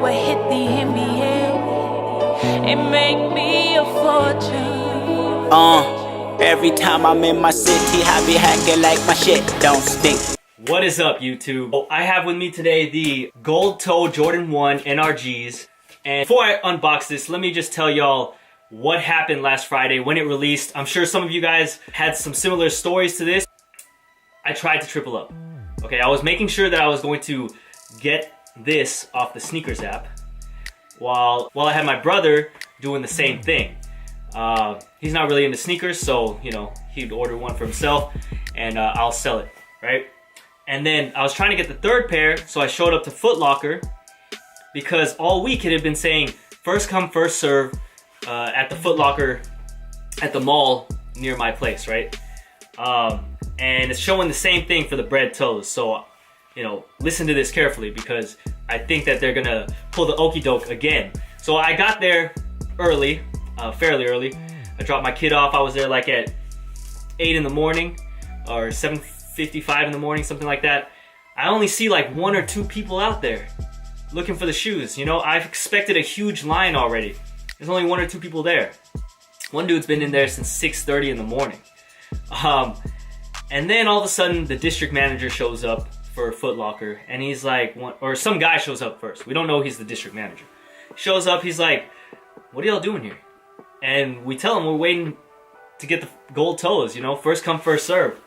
would hit the NBA and make me a fortune. Every time I'm in my city, I be hacking like my shit don't stink. What is up, YouTube? I have with me today the Gold Toe Jordan 1 NRGs. And before I unbox this, let me just tell y'all what happened last Friday when it released. I'm sure some of you guys had some similar stories to this. I tried to triple up. Okay, I was making sure that I was going to get this off the sneakers app while I had my brother doing the same thing. He's not really into sneakers, so you know, he'd order one for himself and I'll sell it, right? And then I was trying to get the third pair, so I showed up to Foot Locker because all week it had been saying first come, first serve at the Foot Locker at the mall near my place, right? And it's showing the same thing for the bread toes. So, you know, listen to this carefully because I think that they're gonna pull the okie doke again. So I got there early, fairly early. I dropped my kid off. I was there like at 8 in the morning or 7:55 in the morning, something like that. I only see like 1 or 2 people out there looking for the shoes. You know, I've expected a huge line already. There's only 1 or 2 people there. One dude's been in there since 6:30 in the morning. And then all of a sudden the district manager shows up for Foot Locker and he's like, or some guy shows up first. We don't know he's the district manager. Shows up, he's like, what are y'all doing here? And we tell him we're waiting to get the gold toes, you know, first come, first serve.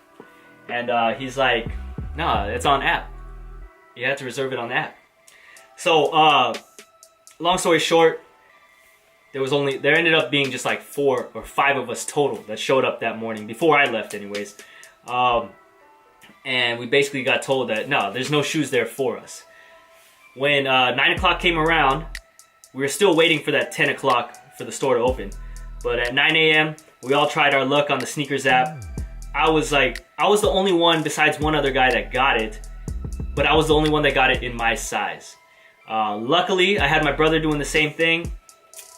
And he's like, nah, it's on app. You have to reserve it on the app. So, long story short, there ended up being just like 4 or 5 of us total that showed up that morning, before I left anyways. And we basically got told that, no, there's no shoes there for us. When 9 o'clock came around, we were still waiting for that 10 o'clock for the store to open. But at 9 a.m., we all tried our luck on the sneakers app. I was the only one besides one other guy that got it, but I was the only one that got it in my size. Luckily, I had my brother doing the same thing.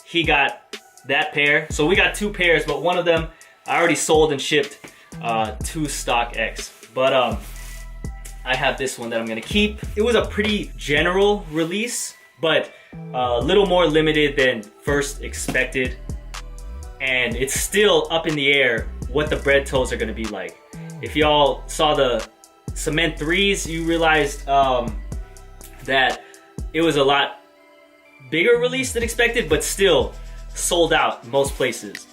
He got that pair. So we got 2 pairs, but one of them I already sold and shipped to StockX. But I have this one that I'm gonna keep. It was a pretty general release, but a little more limited than first expected. And it's still up in the air what the bread toes are gonna be like. If y'all saw the cement 3s, you realized that it was a lot bigger release than expected, but still sold out most places.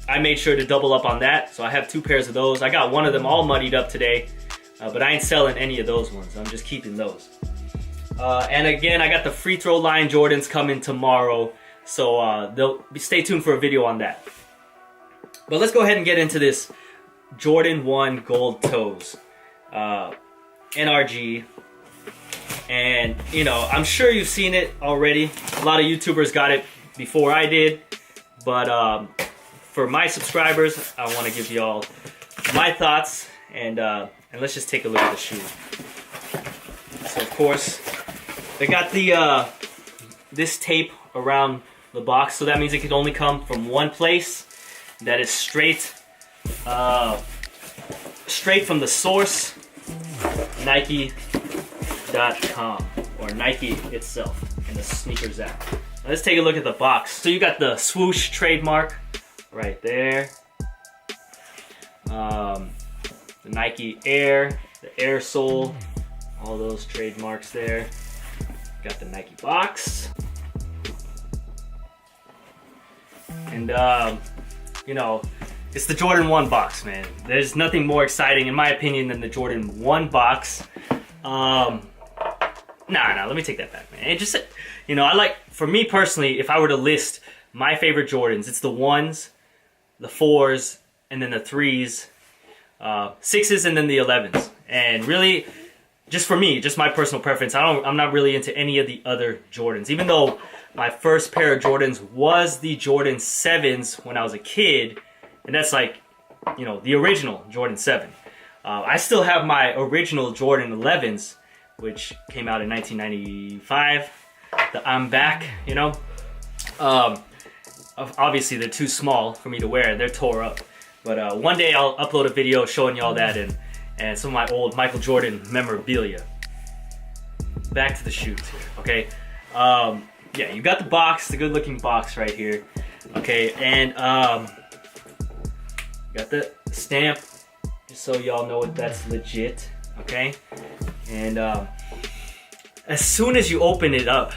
I made sure to double up on that, so I have 2 pairs of those. I got one of them all muddied up today, but I ain't selling any of those ones. I'm just keeping those. And again, I got the free throw line Jordans coming tomorrow, so stay tuned for a video on that. But let's go ahead and get into this Jordan 1 Gold Toes NRG. And you know, I'm sure you've seen it already. A lot of YouTubers got it before I did, but for my subscribers, I want to give y'all my thoughts, and let's just take a look at the shoe. So of course, they got the this tape around the box, so that means it can only come from one place. That is straight from the source, Nike.com, or Nike itself in the sneakers app. Now let's take a look at the box. So you got the swoosh trademark right there. The Nike Air, the Air Sole, all those trademarks there. Got the Nike box. And you know, it's the Jordan 1 box, man. There's nothing more exciting, in my opinion, than the Jordan 1 box. Nah, let me take that back, man. It just, you know, for me personally, if I were to list my favorite Jordans, it's the 1s, the 4s, and then the 3s, 6s, and then the 11s. And really, just for me, just my personal preference, I'm not really into any of the other Jordans. Even though my first pair of Jordans was the Jordan 7s when I was a kid, and that's like, you know, the original Jordan 7. I still have my original Jordan 11s, which came out in 1995. The I'm back, you know. Obviously they're too small for me to wear. They're tore up. But one day I'll upload a video showing y'all that and some of my old Michael Jordan memorabilia. Back to the shoes here, okay? Yeah, you got the box, the good looking box right here. Okay, and got the stamp, just so y'all know that's legit. Okay, and as soon as you open it up,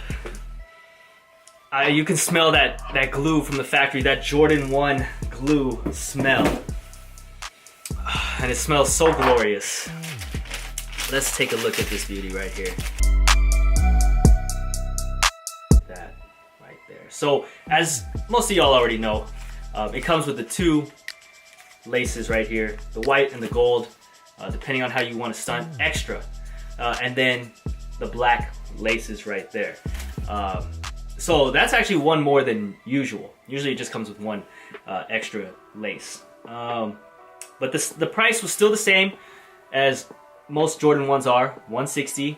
you can smell that glue from the factory, that Jordan 1 glue smell. And it smells so glorious. Let's take a look at this beauty right here. That right there. So, as most of y'all already know, it comes with the two laces right here, the white and the gold, depending on how you want to stunt, extra. And then the black laces right there. So that's actually one more than usual. Usually it just comes with one extra lace. But the price was still the same as most Jordan 1s are, $160.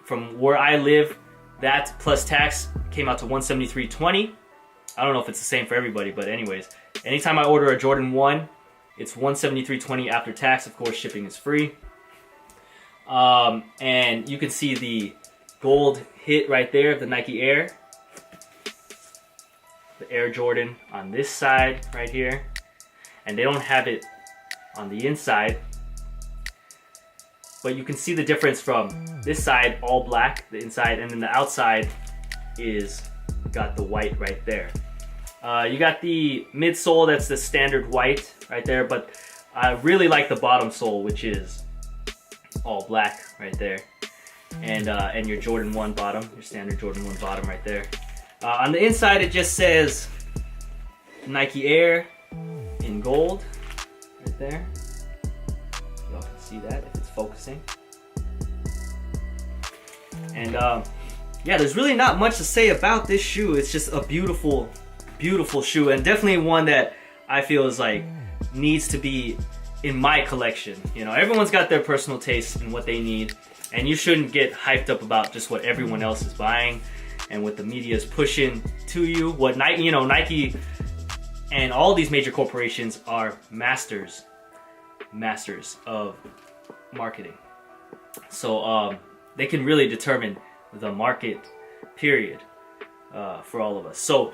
From where I live, that plus tax came out to $173.20. I don't know if it's the same for everybody, but anyways, anytime I order a Jordan 1, it's $173.20 after tax. Of course, shipping is free. And you can see the gold hit right there of the Nike Air. The Air Jordan on this side right here. And they don't have it on the inside. But you can see the difference from this side, all black, the inside, and then the outside is got the white right there. You got the midsole, that's the standard white right there, but I really like the bottom sole, which is all black right there. And your Jordan 1 bottom, your standard Jordan 1 bottom right there. On the inside, it just says Nike Air in gold right there. Y'all can see that if it's focusing. And yeah, there's really not much to say about this shoe. It's just a beautiful, beautiful shoe, and definitely one that I feel is like needs to be in my collection. You know, everyone's got their personal taste and what they need, and you shouldn't get hyped up about just what everyone else is buying and what the media is pushing to you. What Nike, you know, Nike and all these major corporations are masters of marketing. So they can really determine the market, period, for all of us. So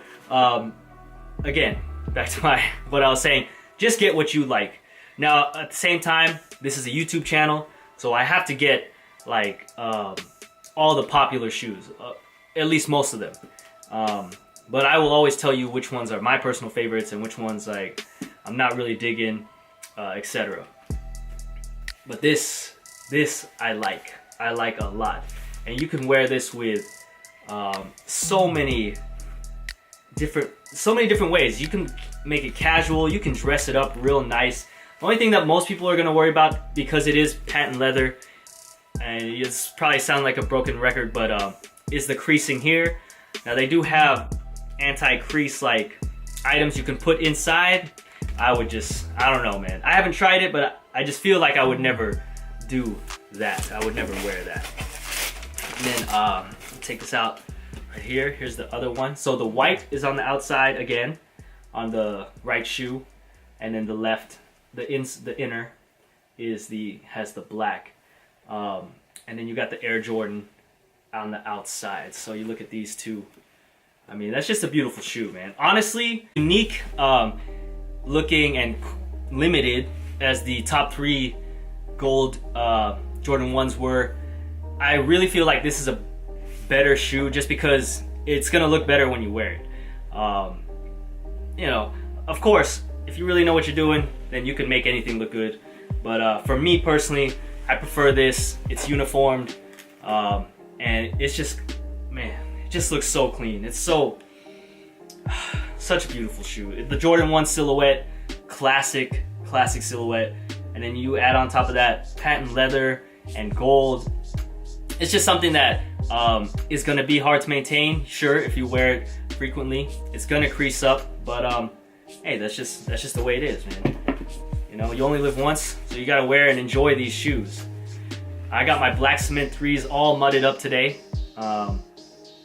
again, back to what I was saying, just get what you like. Now, at the same time, this is a YouTube channel, so I have to get like all the popular shoes, at least most of them. But I will always tell you which ones are my personal favorites and which ones like I'm not really digging, etc. But this I like a lot, and you can wear this with so many different ways. You can make it casual, you can dress it up real nice. The only thing that most people are going to worry about, because it is patent leather, and it's probably sound like a broken record, but is the creasing here. Now they do have anti-crease like items you can put inside. I don't know, man. I haven't tried it, but I just feel like I would never do that. I would never wear that. And then take this out right here. Here's the other one. So the white is on the outside again, on the right shoe, and then the left, the inner has the black. And then you got the Air Jordan on the outside. So you look at these two. I mean, that's just a beautiful shoe, man. Honestly, unique looking and limited as the top 3 gold Jordan 1s were. I really feel like this is a better shoe just because it's gonna look better when you wear it. You know, of course, if you really know what you're doing, then you can make anything look good. But for me personally, I prefer this. It's uniformed, and it's just, man, it just looks so clean. It's such a beautiful shoe. The Jordan 1 silhouette, classic silhouette, and then you add on top of that patent leather and gold. It's just something that is gonna be hard to maintain. Sure, if you wear it frequently, it's gonna crease up, but hey, that's just the way it is, man. You know, you only live once, so you gotta wear and enjoy these shoes. I got my black cement 3s all mudded up today.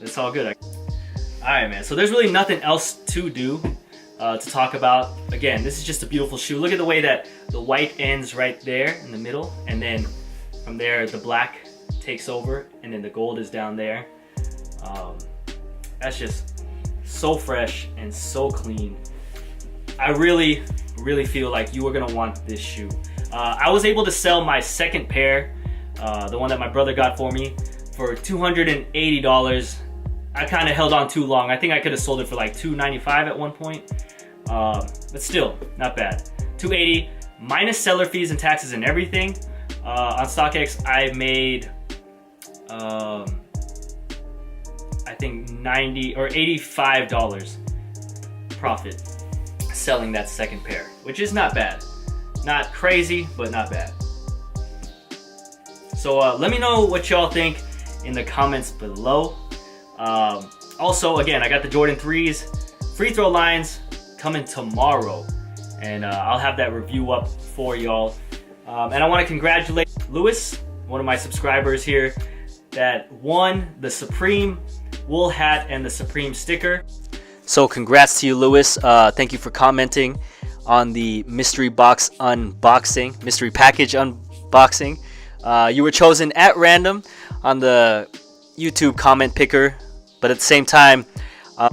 It's all good. Alright, man, so there's really nothing else to do to talk about. Again, this is just a beautiful shoe. Look at the way that the white ends right there in the middle, and then from there the black takes over, and then the gold is down there. That's just so fresh and so clean. I really feel like you are gonna want this shoe. I was able to sell my second pair, the one that my brother got for me, for $280. I kind of held on too long. I think I could have sold it for like $295 at one point, but still not bad. $280 minus seller fees and taxes and everything. On StockX, I made I think $90 or $85 profit selling that second pair, which is not bad. Not crazy, but not bad. So let me know what y'all think in the comments below. Also, again, I got the Jordan 3s free throw lines coming tomorrow, and I'll have that review up for y'all. And I want to congratulate Lewis, one of my subscribers here, that won the Supreme wool hat and the Supreme sticker. So congrats to you, Lewis. Thank you for commenting on the mystery box unboxing, mystery package unboxing. You were chosen at random on the YouTube comment picker, but at the same time,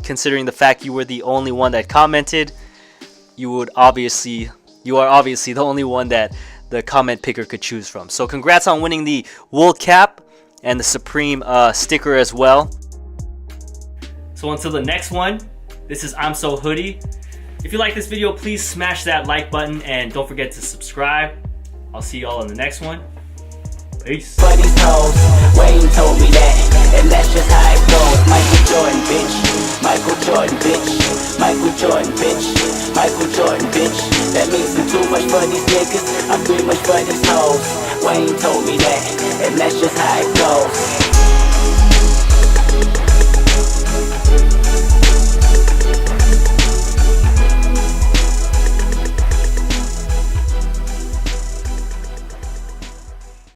considering the fact you were the only one that commented, you are obviously the only one that the comment picker could choose from. So congrats on winning the wool cap and the Supreme sticker as well. So until the next one, this is I'm So Hoodie. If you like this video, please smash that like button and don't forget to subscribe. I'll see y'all in the next one. Peace. Buddy's toes, Wayne told me that, and that's just how it goes. Michael Jordan, bitch. Michael Jordan, bitch. Michael Jordan, bitch. Michael Jordan, bitch. That makes it too much for these niggas. I'm too much for these hoes. Wayne told me that, and that's just how it goes.